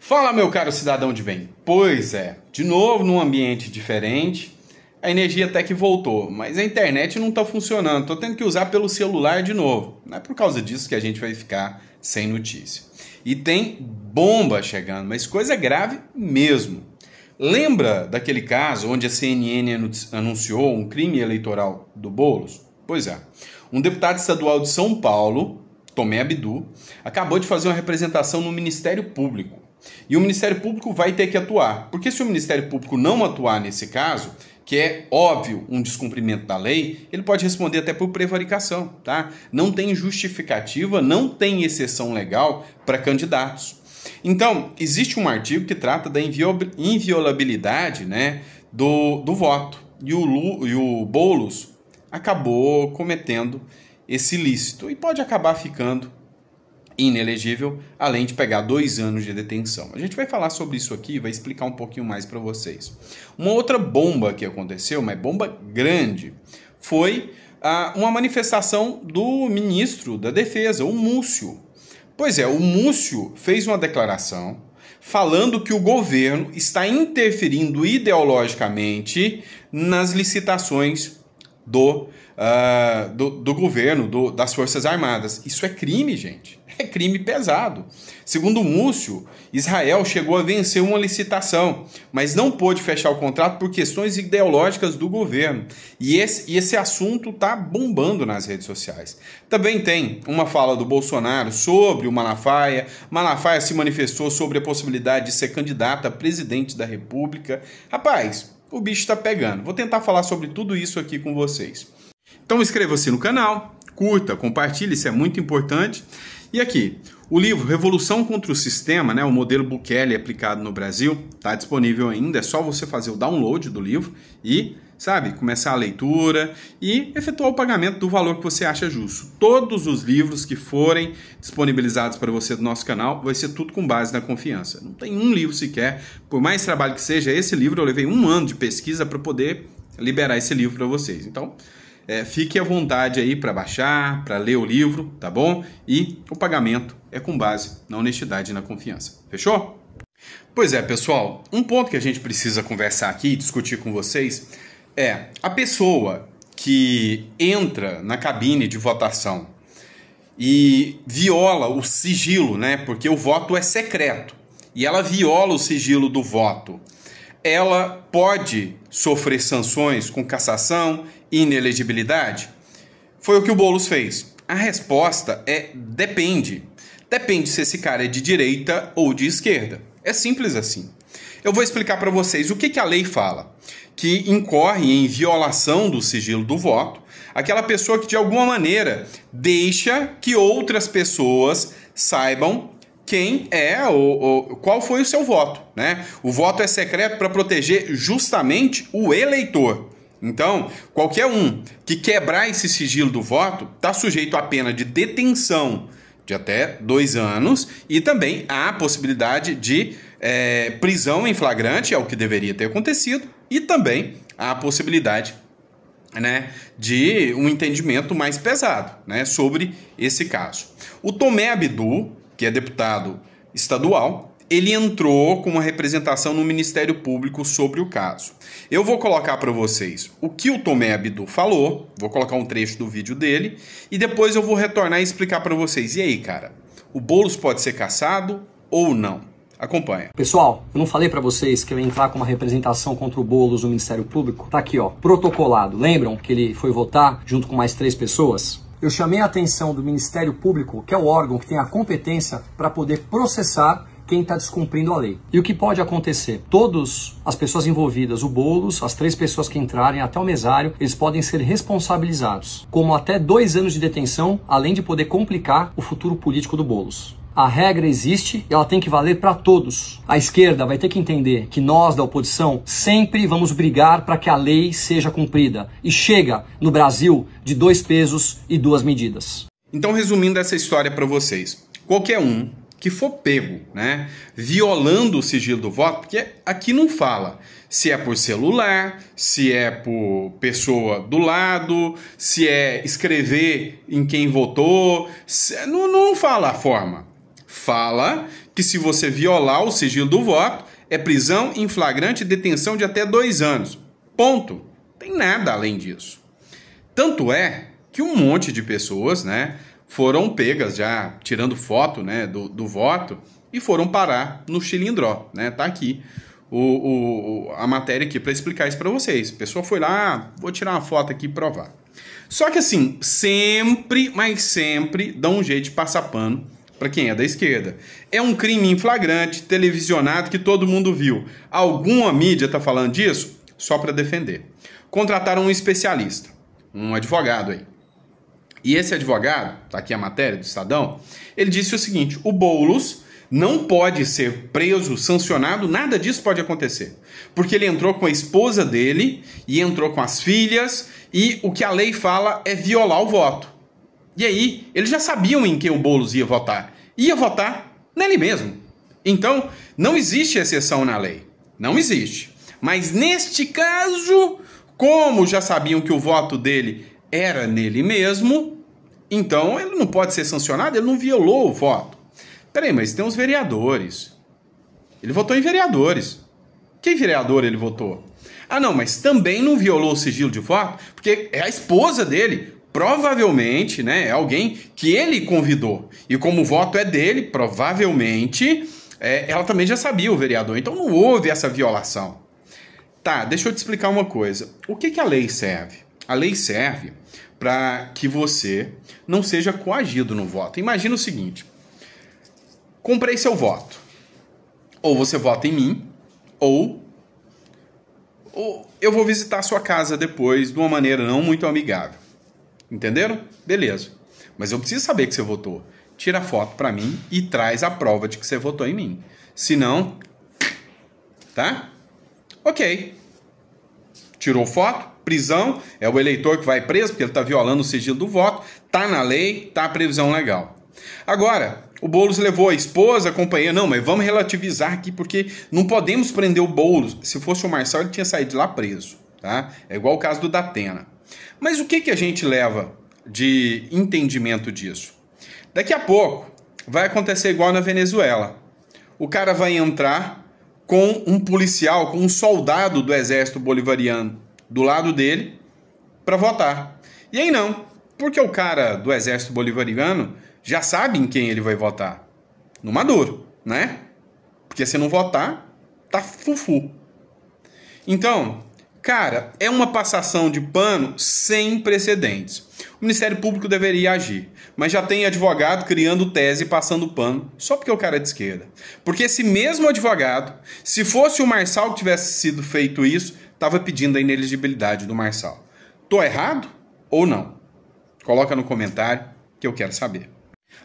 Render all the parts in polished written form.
Fala, meu caro cidadão de bem. Pois é, de novo num ambiente diferente, a energia até que voltou, mas a internet não está funcionando, estou tendo que usar pelo celular de novo. Não é por causa disso que a gente vai ficar sem notícia. E tem bomba chegando, mas coisa grave mesmo. Lembra daquele caso onde a CNN anunciou um crime eleitoral do Boulos? Pois é, um deputado estadual de São Paulo, Tomé Abdu, acabou de fazer uma representação no Ministério Público. E o Ministério Público vai ter que atuar, porque se o Ministério Público não atuar nesse caso, que é óbvio um descumprimento da lei, ele pode responder até por prevaricação, tá? Não tem justificativa, não tem exceção legal para candidatos. Então, existe um artigo que trata da inviolabilidade, né, do voto. E o Boulos acabou cometendo esse ilícito e pode acabar ficando inelegível, além de pegar 2 anos de detenção. A gente vai falar sobre isso aqui e vai explicar um pouquinho mais para vocês. Uma outra bomba que aconteceu, uma bomba grande, foi uma manifestação do ministro da Defesa, o Múcio. Pois é, o Múcio fez uma declaração falando que o governo está interferindo ideologicamente nas licitações do governo, das Forças Armadas. Isso é crime, gente. É crime pesado. Segundo o Múcio, Israel chegou a vencer uma licitação, mas não pôde fechar o contrato por questões ideológicas do governo. E esse assunto está bombando nas redes sociais. Também tem uma fala do Bolsonaro sobre o Malafaia. Malafaia se manifestou sobre a possibilidade de ser candidato a presidente da República. Rapaz, o bicho está pegando. Vou tentar falar sobre tudo isso aqui com vocês. Então inscreva-se no canal, curta, compartilhe, isso é muito importante. E aqui, o livro Revolução contra o Sistema, né, o modelo Bukele aplicado no Brasil, está disponível ainda, é só você fazer o download do livro e, começar a leitura e efetuar o pagamento do valor que você acha justo. Todos os livros que forem disponibilizados para você do nosso canal, vai ser tudo com base na confiança. Não tem um livro sequer, por mais trabalho que seja, esse livro eu levei 1 ano de pesquisa para poder liberar esse livro para vocês. Então, fique à vontade aí para baixar, para ler o livro, tá bom? E o pagamento é com base na honestidade e na confiança. Fechou? Pois é, pessoal, um ponto que a gente precisa conversar aqui e discutir com vocês é a pessoa que entra na cabine de votação e viola o sigilo, né? Porque o voto é secreto e ela viola o sigilo do voto. Ela pode sofrer sanções com cassação, inelegibilidade? Foi o que o Boulos fez. A resposta é depende. Depende se esse cara é de direita ou de esquerda. É simples assim. Eu vou explicar para vocês o que a lei fala. Que incorre em violação do sigilo do voto aquela pessoa que de alguma maneira deixa que outras pessoas saibam quem é qual foi o seu voto, né? O voto é secreto para proteger justamente o eleitor. Então, qualquer um que quebrar esse sigilo do voto está sujeito à pena de detenção de até 2 anos e também à possibilidade de prisão em flagrante, é o que deveria ter acontecido, e também à possibilidade, né, de um entendimento mais pesado, né, sobre esse caso. O Tomé Abdu, que é deputado estadual, ele entrou com uma representação no Ministério Público sobre o caso. Eu vou colocar para vocês o que o Tomé Abdu falou, vou colocar um trecho do vídeo dele, e depois eu vou retornar e explicar para vocês. E aí, cara, o Boulos pode ser cassado ou não? Acompanha. Pessoal, eu não falei para vocês que eu ia entrar com uma representação contra o Boulos no Ministério Público? Tá aqui, ó, protocolado. Lembram que ele foi votar junto com mais 3 pessoas? Eu chamei a atenção do Ministério Público, que é o órgão que tem a competência para poder processar quem está descumprindo a lei. E o que pode acontecer? Todas as pessoas envolvidas, o Boulos, as 3 pessoas que entrarem, até o mesário, eles podem ser responsabilizados, como até 2 anos de detenção, além de poder complicar o futuro político do Boulos. A regra existe e ela tem que valer para todos. A esquerda vai ter que entender que nós, da oposição, sempre vamos brigar para que a lei seja cumprida. E chega, no Brasil, de 2 pesos e 2 medidas. Então, resumindo essa história para vocês, qualquer um que for pego, né, violando o sigilo do voto, porque aqui não fala se é por celular, se é por pessoa do lado, se é escrever em quem votou, não fala a forma. Fala que se você violar o sigilo do voto, é prisão em flagrante e detenção de até 2 anos. Ponto. Tem nada além disso. Tanto é que um monte de pessoas, né, foram pegas já tirando foto, né, do voto e foram parar no Chilindró, né? Tá aqui a matéria aqui para explicar isso para vocês. A pessoa foi lá, vou tirar uma foto aqui e provar. Só que assim, sempre, mas sempre dá um jeito de passar pano para quem é da esquerda. É um crime em flagrante, televisionado, que todo mundo viu. Alguma mídia tá falando disso? Só para defender. Contrataram um especialista, um advogado aí. E esse advogado, tá aqui a matéria do Estadão, ele disse o seguinte: o Boulos não pode ser preso, sancionado, nada disso pode acontecer. Porque ele entrou com a esposa dele e entrou com as filhas e o que a lei fala é violar o voto. E aí, eles já sabiam em quem o Boulos ia votar. Ia votar nele mesmo. Então, não existe exceção na lei. Não existe. Mas neste caso, como já sabiam que o voto dele era nele mesmo, então ele não pode ser sancionado, ele não violou o voto. Peraí, mas tem os vereadores. Ele votou em vereadores. Que vereador ele votou? Ah, não, mas também não violou o sigilo de voto, porque é a esposa dele. Provavelmente, né, é alguém que ele convidou. E como o voto é dele, provavelmente, ela também já sabia, o vereador. Então não houve essa violação. Tá, deixa eu te explicar uma coisa. O que a lei serve? A lei serve para que você não seja coagido no voto. Imagina o seguinte: comprei seu voto. Ou você vota em mim, ou eu vou visitar a sua casa depois de uma maneira não muito amigável. Entenderam? Beleza. Mas eu preciso saber que você votou. Tira a foto para mim e traz a prova de que você votou em mim. Se tá? Ok. Tirou foto, prisão, é o eleitor que vai preso porque ele está violando o sigilo do voto, tá na lei, tá a previsão legal. Agora, o Boulos levou a esposa, a companheira, não, mas vamos relativizar aqui porque não podemos prender o Boulos. Se fosse o Marçal, ele tinha saído de lá preso, tá? É igual o caso do Datena. Mas o que a gente leva de entendimento disso? Daqui a pouco vai acontecer igual na Venezuela. O cara vai entrar com um policial, com um soldado do exército bolivariano do lado dele para votar. E aí não, porque o cara do exército bolivariano já sabe em quem ele vai votar. No Maduro, né? Porque se não votar, tá fufu. Então, cara, é uma passação de pano sem precedentes. O Ministério Público deveria agir, mas já tem advogado criando tese e passando pano só porque o cara é de esquerda. Porque esse mesmo advogado, se fosse o Marçal que tivesse sido feito isso, estava pedindo a inelegibilidade do Marçal. Tô errado ou não? Coloca no comentário que eu quero saber.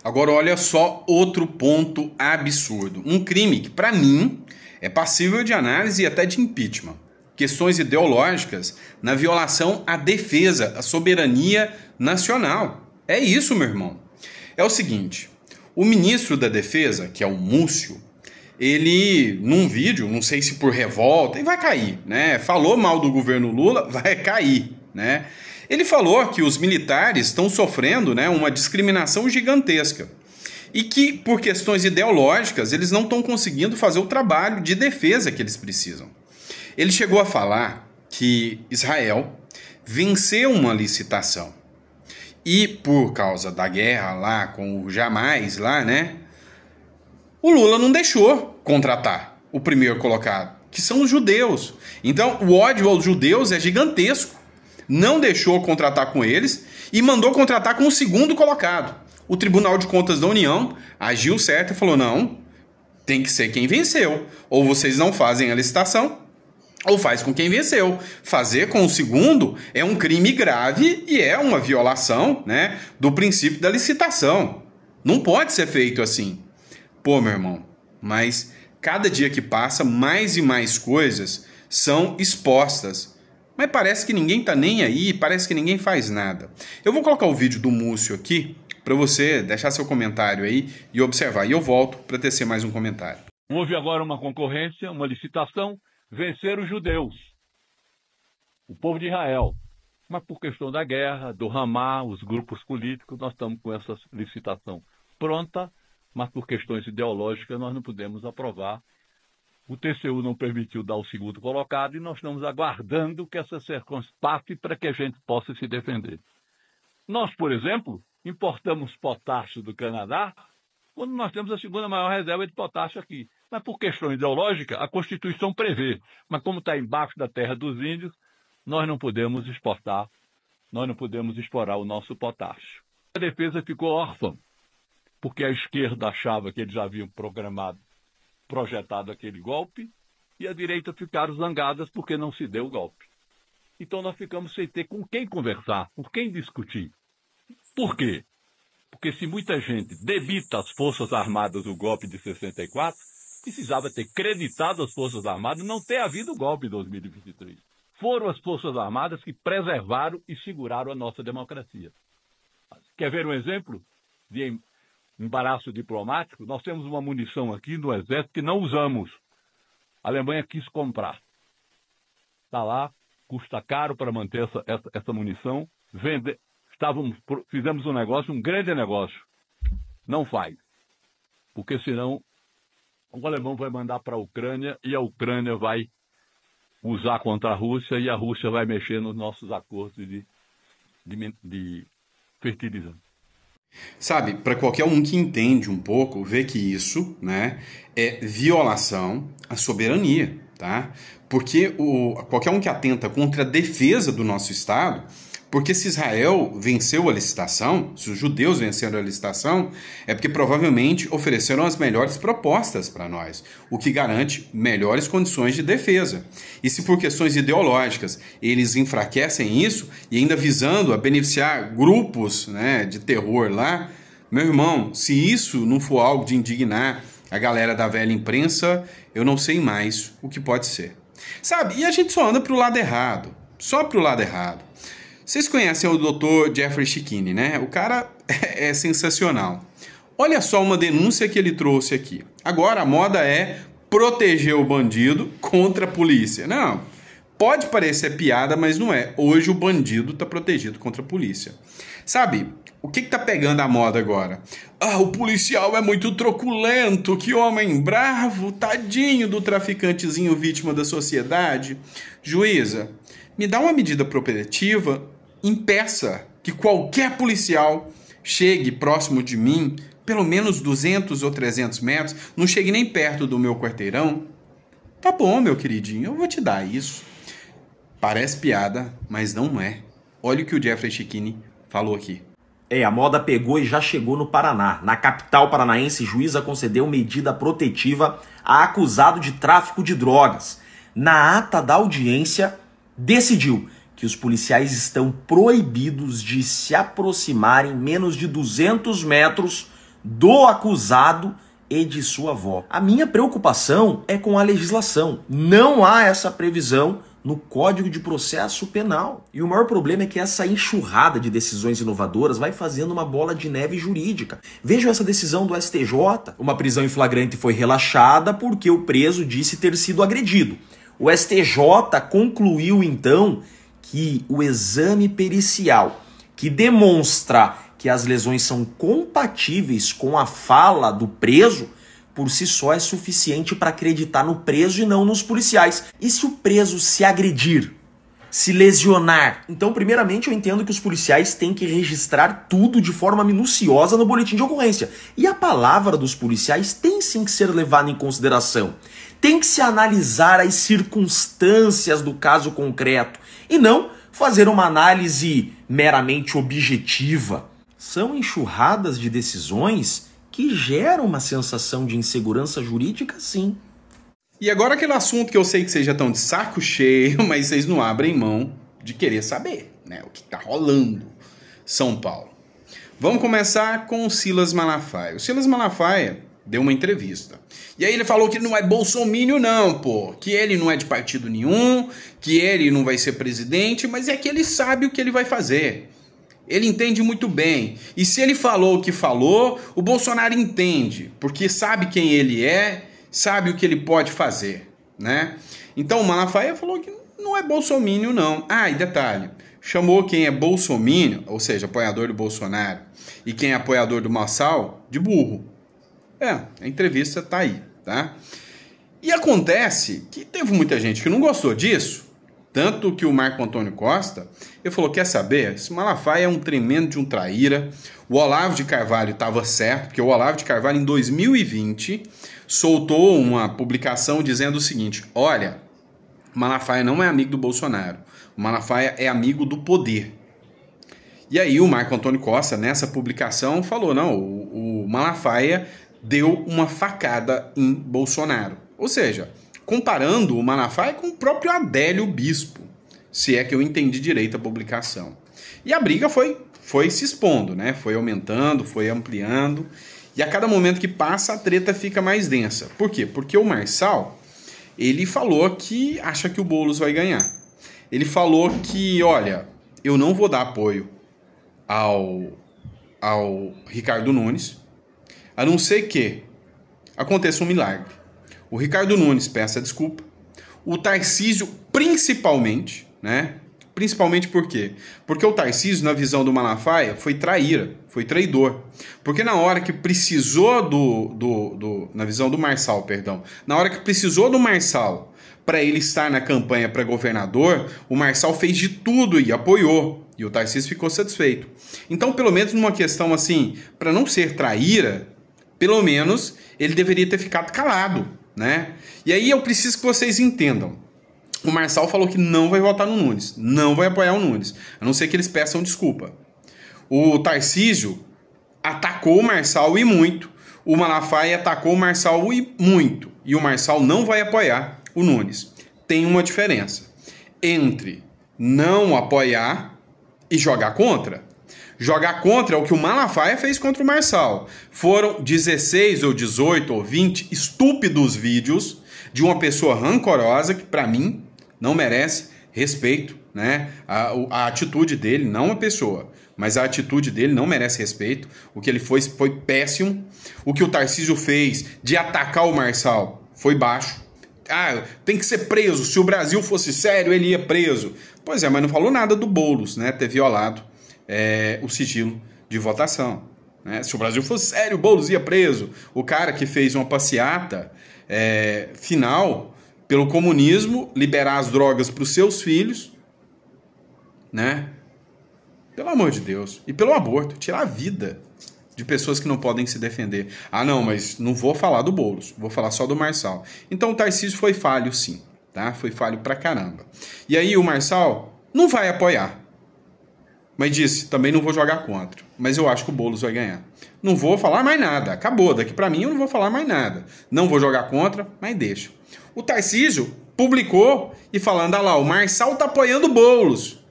Agora olha só outro ponto absurdo. Um crime que, para mim, é passível de análise e até de impeachment. Questões ideológicas na violação à defesa, à soberania nacional. É isso, meu irmão. É o seguinte, o ministro da Defesa, que é o Múcio, ele, num vídeo, não sei se por revolta, e vai cair, né? Falou mal do governo Lula, vai cair, né? Ele falou que os militares estão sofrendo, né, uma discriminação gigantesca e que, por questões ideológicas, eles não estão conseguindo fazer o trabalho de defesa que eles precisam. Ele chegou a falar que Israel venceu uma licitação e, por causa da guerra lá com o Jamás lá, né, o Lula não deixou contratar o primeiro colocado, que são os judeus. Então, o ódio aos judeus é gigantesco. Não deixou contratar com eles e mandou contratar com o segundo colocado. O Tribunal de Contas da União agiu certo e falou, não, tem que ser quem venceu. Ou vocês não fazem a licitação, ou faz com quem venceu. Fazer com o segundo é um crime grave e é uma violação, né, do princípio da licitação. Não pode ser feito assim. Pô, meu irmão, mas cada dia que passa, mais e mais coisas são expostas. Mas parece que ninguém tá nem aí, parece que ninguém faz nada. Eu vou colocar o vídeo do Múcio aqui para você deixar seu comentário aí e observar. E eu volto para tecer mais um comentário. Houve agora uma concorrência, uma licitação, venceram os judeus, o povo de Israel. Mas por questão da guerra, do Hamas, os grupos políticos, nós estamos com essa licitação pronta mas por questões ideológicas nós não pudemos aprovar. O TCU não permitiu dar o segundo colocado e nós estamos aguardando que essa circunstância passe para que a gente possa se defender. Nós, por exemplo, importamos potássio do Canadá quando nós temos a segunda maior reserva de potássio aqui. Mas por questão ideológica, a Constituição prevê. Mas como está embaixo da terra dos índios, nós não podemos exportar, nós não podemos explorar o nosso potássio. A defesa ficou órfã, porque a esquerda achava que eles haviam projetado aquele golpe, e a direita ficaram zangadas porque não se deu o golpe. Então nós ficamos sem ter com quem conversar, com quem discutir. Por quê? Porque se muita gente debita às Forças Armadas o golpe de 64, precisava ter creditado as Forças Armadas não ter havido o golpe em 2023. Foram as Forças Armadas que preservaram e seguraram a nossa democracia. Quer ver um exemplo de embaraço diplomático? Nós temos uma munição aqui no Exército que não usamos. A Alemanha quis comprar. Está lá, custa caro para manter essa munição. Fizemos um negócio, um grande negócio. Não faz. Porque senão o alemão vai mandar para a Ucrânia e a Ucrânia vai usar contra a Rússia e a Rússia vai mexer nos nossos acordos de fertilizante. Sabe, para qualquer um que entende um pouco, vê que isso, né, é violação à soberania, tá? Porque qualquer um que atenta contra a defesa do nosso Estado, porque se Israel venceu a licitação, se os judeus venceram a licitação, é porque provavelmente ofereceram as melhores propostas para nós, o que garante melhores condições de defesa. E se por questões ideológicas eles enfraquecem isso, e ainda visando a beneficiar grupos, né, de terror lá, meu irmão, se isso não for algo de indignar a galera da velha imprensa, eu não sei mais o que pode ser. Sabe, e a gente só anda pro lado errado, só pro lado errado. Vocês conhecem o Dr. Jeffrey Chikine, né? O cara é sensacional. Olha só uma denúncia que ele trouxe aqui. Agora a moda é proteger o bandido contra a polícia. Não, pode parecer piada, mas não é. Hoje o bandido está protegido contra a polícia. Sabe, o que tá pegando a moda agora? Ah, o policial é muito truculento, que homem bravo, tadinho do traficantezinho vítima da sociedade. Juíza, me dá uma medida protetiva, impeça que qualquer policial chegue próximo de mim, pelo menos 200 ou 300 metros, não chegue nem perto do meu quarteirão. Tá bom, meu queridinho, eu vou te dar isso. Parece piada, mas não é. Olha o que o Jeffrey Chikine falou aqui. A moda pegou e já chegou no Paraná. Na capital paranaense, juíza concedeu medida protetiva a acusado de tráfico de drogas. Na ata da audiência, decidiu que os policiais estão proibidos de se aproximarem menos de 200 metros do acusado e de sua avó. A minha preocupação é com a legislação. Não há essa previsão no Código de Processo Penal. E o maior problema é que essa enxurrada de decisões inovadoras vai fazendo uma bola de neve jurídica. Vejam essa decisão do STJ. Uma prisão em flagrante foi relaxada porque o preso disse ter sido agredido. O STJ concluiu, então, que o exame pericial que demonstra que as lesões são compatíveis com a fala do preso, por si só é suficiente para acreditar no preso e não nos policiais. E se o preso se agredir, se lesionar? Então, primeiramente, eu entendo que os policiais têm que registrar tudo de forma minuciosa no boletim de ocorrência. E a palavra dos policiais tem sim que ser levada em consideração. Tem que se analisar as circunstâncias do caso concreto e não fazer uma análise meramente objetiva. São enxurradas de decisões que geram uma sensação de insegurança jurídica, sim. E agora aquele assunto que eu sei que vocês já estão de saco cheio, mas vocês não abrem mão de querer saber, né? O que está rolando São Paulo. Vamos começar com o Silas Malafaia. O Silas Malafaia deu uma entrevista. E aí ele falou que não é bolsomínio não, pô. Que ele não é de partido nenhum, que ele não vai ser presidente, mas é que ele sabe o que ele vai fazer. Ele entende muito bem. E se ele falou o que falou, o Bolsonaro entende, porque sabe quem ele é, sabe o que ele pode fazer, né? Então o Malafaia falou que não é bolsomínio não. Ah, e detalhe, chamou quem é bolsomínio, ou seja, apoiador do Bolsonaro, e quem é apoiador do Marçal, de burro. A entrevista tá aí, tá? E acontece que teve muita gente que não gostou disso, tanto que o Marco Antônio Costa, ele falou, quer saber, esse Malafaia é um tremendo de um traíra, o Olavo de Carvalho estava certo, porque o Olavo de Carvalho em 2020 soltou uma publicação dizendo o seguinte, olha, o Malafaia não é amigo do Bolsonaro, o Malafaia é amigo do poder. E aí o Marco Antônio Costa, nessa publicação, falou, não, o Malafaia deu uma facada em Bolsonaro. Ou seja, comparando o Malafaia com o próprio Adélio Bispo, se é que eu entendi direito a publicação. E a briga foi se expondo, né? Foi aumentando, foi ampliando, e a cada momento que passa a treta fica mais densa. Por quê? Porque o Marçal, ele falou que acha que o Boulos vai ganhar. Ele falou que, olha, eu não vou dar apoio ao Ricardo Nunes, a não ser que aconteça um milagre. O Ricardo Nunes peça desculpa, o Tarcísio principalmente, né? Principalmente por quê? Porque o Tarcísio, na visão do Malafaia, foi traíra, foi traidor. Porque na hora que precisou na visão do Marçal, perdão, na hora que precisou do Marçal para ele estar na campanha para governador, o Marçal fez de tudo e apoiou. E o Tarcísio ficou satisfeito. Então, pelo menos numa questão assim, para não ser traíra, pelo menos ele deveria ter ficado calado, né? E aí eu preciso que vocês entendam. O Marçal falou que não vai votar no Nunes, não vai apoiar o Nunes, a não ser que eles peçam desculpa. O Tarcísio atacou o Marçal e muito, o Malafaia atacou o Marçal e muito, e o Marçal não vai apoiar o Nunes. Tem uma diferença entre não apoiar e jogar contra. Jogar contra é o que o Malafaia fez contra o Marçal. Foram 16 ou 18 ou 20 estúpidos vídeos de uma pessoa rancorosa que, para mim, não merece respeito, né? A atitude dele, não a pessoa, mas a atitude dele não merece respeito. O que ele foi péssimo. O que o Tarcísio fez de atacar o Marçal foi baixo. Ah, tem que ser preso. Se o Brasil fosse sério, ele ia preso. Pois é, mas não falou nada do Boulos, né? Ter violado o sigilo de votação, né? Se o Brasil fosse sério, o Boulos ia preso. O cara que fez uma passeata final pelo comunismo, liberar as drogas para os seus filhos, né? Pelo amor de Deus. E pelo aborto, tirar a vida de pessoas que não podem se defender. Ah, não, mas não vou falar do Boulos, vou falar só do Marçal. Então o Tarcísio foi falho, sim, tá? Foi falho pra caramba. E aí o Marçal não vai apoiar, mas disse, também não vou jogar contra, mas eu acho que o Boulos vai ganhar. Não vou falar mais nada, acabou, daqui pra mim eu não vou falar mais nada. Não vou jogar contra, mas deixa. O Tarcísio publicou e falando, ah lá, o Marçal tá apoiando o Boulos.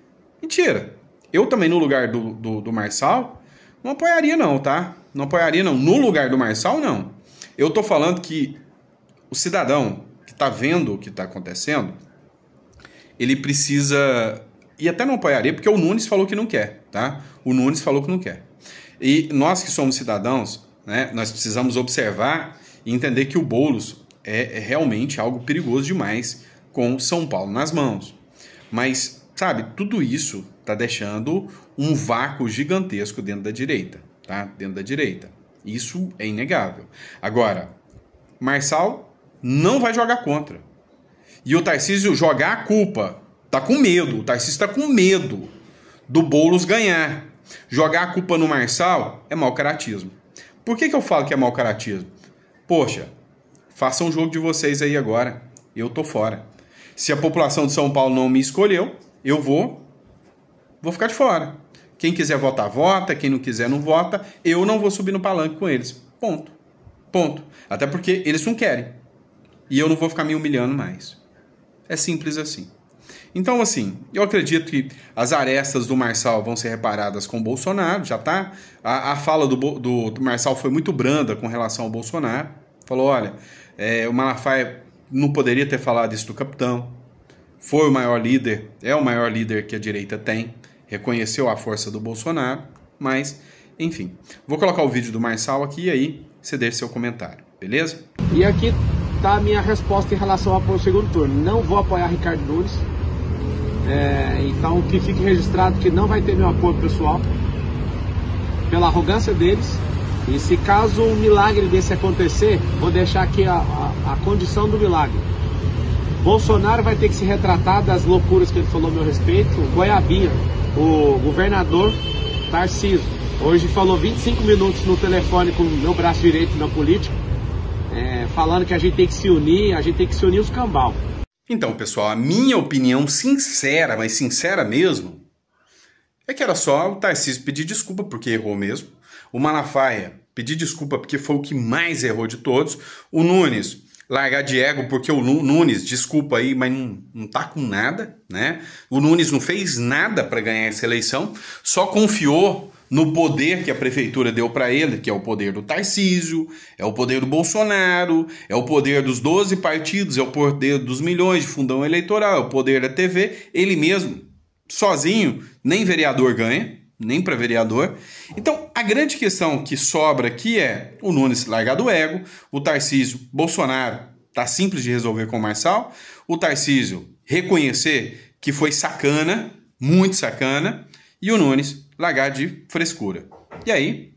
Mentira. Eu também no lugar do Marçal não apoiaria não, tá? Não apoiaria não. No lugar do Marçal, não. Eu tô falando que o cidadão que tá vendo o que tá acontecendo, ele precisa... E até não apoiaria, porque o Nunes falou que não quer, tá? O Nunes falou que não quer. E nós que somos cidadãos, né, nós precisamos observar e entender que o Boulos é realmente algo perigoso demais com São Paulo nas mãos. Mas, sabe, tudo isso tá deixando um vácuo gigantesco dentro da direita, tá? Dentro da direita. Isso é inegável. Agora, Marçal não vai jogar contra. E o Tarcísio jogar a culpa... Tá com medo, o Tarcísio tá com medo do Boulos ganhar. Jogar a culpa no Marçal é mau caratismo. Por que eu falo que é mau caratismo? Poxa, façam um jogo de vocês aí agora. Eu tô fora. Se a população de São Paulo não me escolheu, eu vou ficar de fora. Quem quiser votar, vota. Quem não quiser, não vota. Eu não vou subir no palanque com eles. Ponto. Ponto. Até porque eles não querem. E eu não vou ficar me humilhando mais. É simples assim. Então, assim, eu acredito que as arestas do Marçal vão ser reparadas com o Bolsonaro, já tá. A fala do Marçal foi muito branda com relação ao Bolsonaro. Falou, olha, o Malafaia não poderia ter falado isso do capitão. Foi o maior líder, é o maior líder que a direita tem. Reconheceu a força do Bolsonaro, mas, enfim. Vou colocar o vídeo do Marçal aqui e aí você deixa seu comentário, beleza? E aqui tá a minha resposta em relação ao apoio ao segundo turno. Não vou apoiar Ricardo Nunes. Então que fique registrado que não vai ter meu apoio pessoal pela arrogância deles E se caso um milagre desse acontecer, vou deixar aqui a condição do milagre. Bolsonaro vai ter que se retratar das loucuras que ele falou a meu respeito. Goiabinha, o governador Tarcísio, hoje falou 25 minutos no telefone com o meu braço direito na política, falando que a gente tem que se unir, os cambal. Então, pessoal, a minha opinião sincera, mas sincera mesmo, é que era só o Tarcísio pedir desculpa porque errou mesmo. O Malafaia pedir desculpa porque foi o que mais errou de todos. O Nunes largar de ego porque o Nunes, desculpa aí, mas não tá com nada, né? O Nunes não fez nada para ganhar essa eleição, só confiou no poder que a prefeitura deu para ele, que é o poder do Tarcísio, é o poder do Bolsonaro, é o poder dos 12 partidos, é o poder dos milhões de fundão eleitoral, é o poder da TV. Ele mesmo, sozinho, nem vereador ganha, nem para vereador. Então, a grande questão que sobra aqui é o Nunes largar do ego, o Tarcísio, Bolsonaro, tá simples de resolver com o Marçal, o Tarcísio reconhecer que foi sacana, muito sacana, e o Nunes largar de frescura. E aí,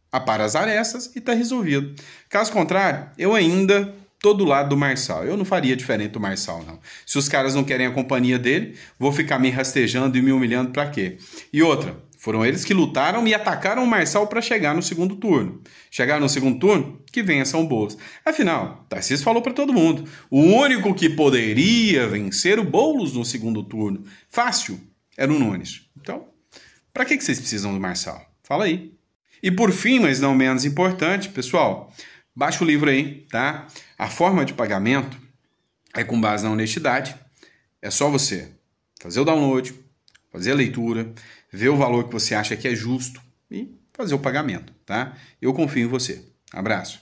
apara as arestas e tá resolvido. Caso contrário, eu ainda tô do lado do Marçal. Eu não faria diferente do Marçal, não. Se os caras não querem a companhia dele, vou ficar me rastejando e me humilhando pra quê? E outra, foram eles que lutaram e atacaram o Marçal para chegar no segundo turno. Chegar no segundo turno, que vença o Boulos. Afinal, Tarcísio falou para todo mundo, o único que poderia vencer o Boulos no segundo turno, fácil, era o Nunes. Então, para que vocês precisam do Marçal? Fala aí. E por fim, mas não menos importante, pessoal, baixa o livro aí, tá? A forma de pagamento é com base na honestidade. É só você fazer o download, fazer a leitura, ver o valor que você acha que é justo e fazer o pagamento, tá? Eu confio em você. Abraço.